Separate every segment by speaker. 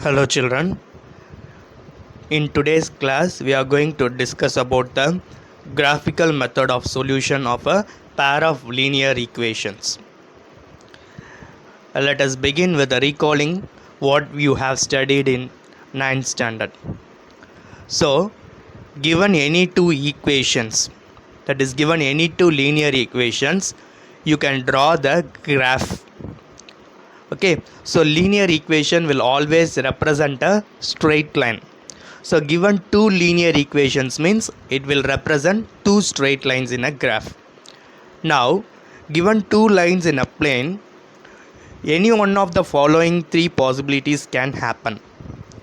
Speaker 1: Hello children. In today's class we are going to discuss about the graphical method of solution of a pair of linear equations. Let us begin with recalling what you have studied in 9th standard. So, given any two equations, that is given any two linear equations, you can draw the graph. Okay, so linear equation will always represent a straight line. So given two linear equations means it will represent two straight lines in a graph. Now given two lines in a plane, any one of the following three possibilities can happen.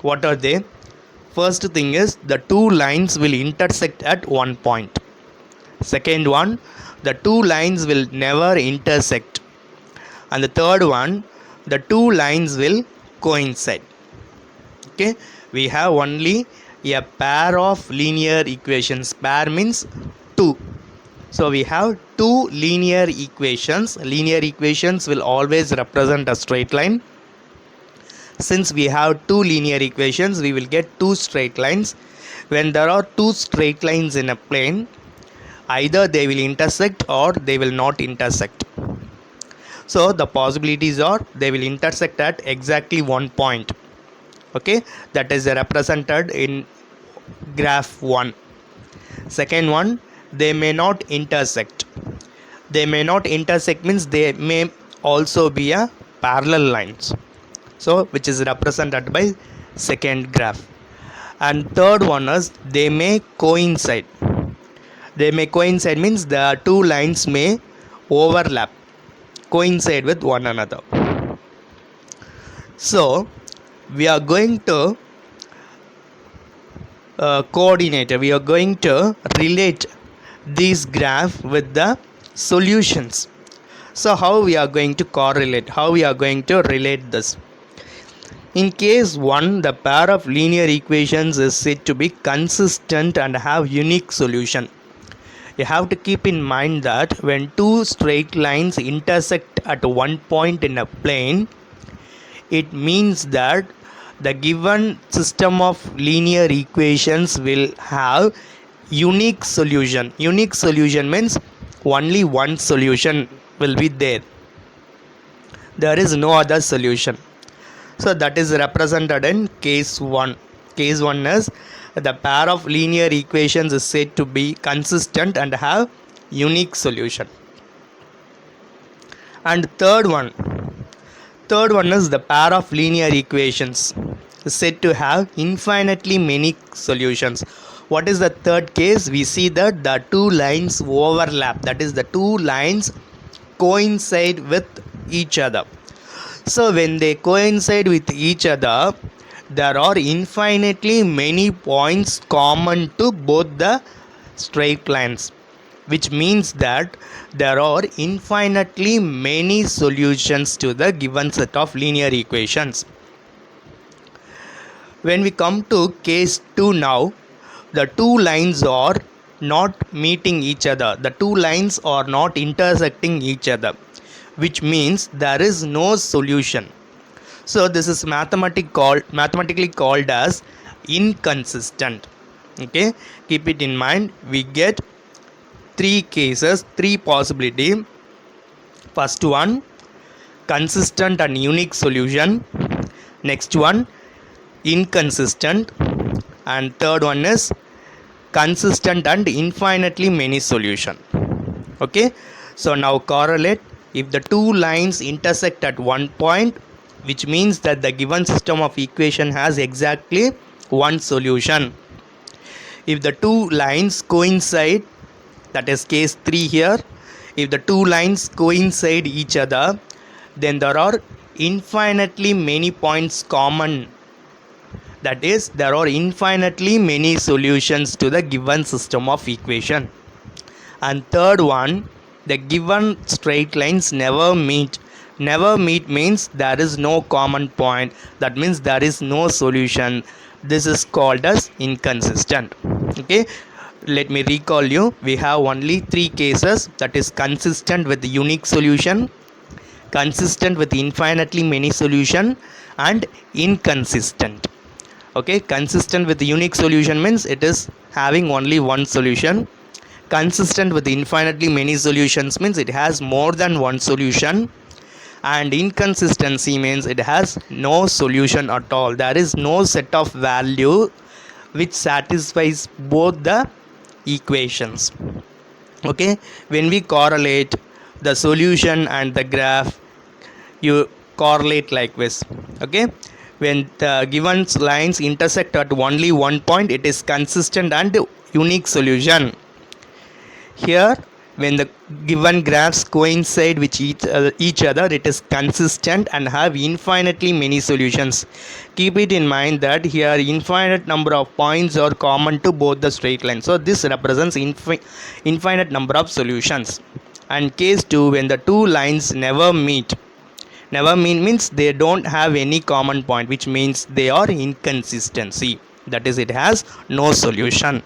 Speaker 1: What are they? First thing is the two lines will intersect at one point. Second one, the two lines will never intersect. And the third one, the two lines will coincide. Okay, we have only a pair of linear equations. Pair means two. So we have two linear equations. Linear equations will always represent a straight line. Since we have two linear equations, we will get two straight lines. When there are two straight lines in a plane, either they will intersect or they will not intersect. So the possibilities are they will intersect at exactly one point. Okay, that is represented in graph 1. Second one, they may not intersect. They may not intersect means they may also be a parallel lines, so which is represented by second graph. And third one is they may coincide. They may coincide means the two lines may overlap, coincide with one another. So we are going to coordinate, we are going to relate this graph with the solutions. So how we are going to correlate, how we are going to relate this? In case 1, the pair of linear equations is said to be consistent and have unique solution. You have to keep in mind that when two straight lines intersect at one point in a plane, it means that the given system of linear equations will have unique solution. Unique solution means only one solution will be there. There is no other solution. So that is represented in case 1. Case 1 is the pair of linear equations is said to be consistent and have unique solution. And third one is the pair of linear equations is said to have infinitely many solutions. What is the third case? We see that the two lines overlap, that is the two lines coincide with each other. So when they coincide with each other, there are infinitely many points common to both the straight lines, which means that there are infinitely many solutions to the given set of linear equations. When we come to case 2 now, the two lines are not meeting each other. The two lines are not intersecting each other, which means there is no solution. So this is mathematically called as inconsistent. Okay, keep it in mind. We get three cases, three possibility. First one, consistent and unique solution. Next one, inconsistent. And third one is consistent and infinitely many solution. Okay, so now correlate. If the two lines intersect at one point, which means that the given system of equation has exactly one solution. If the two lines coincide, that is case 3 here, if the two lines coincide each other, then there are infinitely many points common. That is, there are infinitely many solutions to the given system of equation. And third one, the given straight lines never meet. Never meet means there is no common point. That means there is no solution. This is called as inconsistent. Okay, let me recall you. We have only three cases, that is consistent with the unique solution, consistent with infinitely many solution, and inconsistent. Okay, consistent with unique solution means it is having only one solution. Consistent with infinitely many solutions means it has more than one solution. And inconsistency means it has no solution at all. There is no set of value which satisfies both the equations. Okay, when we correlate the solution and the graph, you correlate like this. Okay, when the given lines intersect at only one point, it is consistent and unique solution. Here, when the given graphs coincide with each other, it is consistent and have infinitely many solutions. Keep it in mind that here infinite number of points are common to both the straight lines. So this represents infinite number of solutions. And case 2, when the two lines never meet. Never means they don't have any common point, which means they are inconsistency. That is, it has no solution.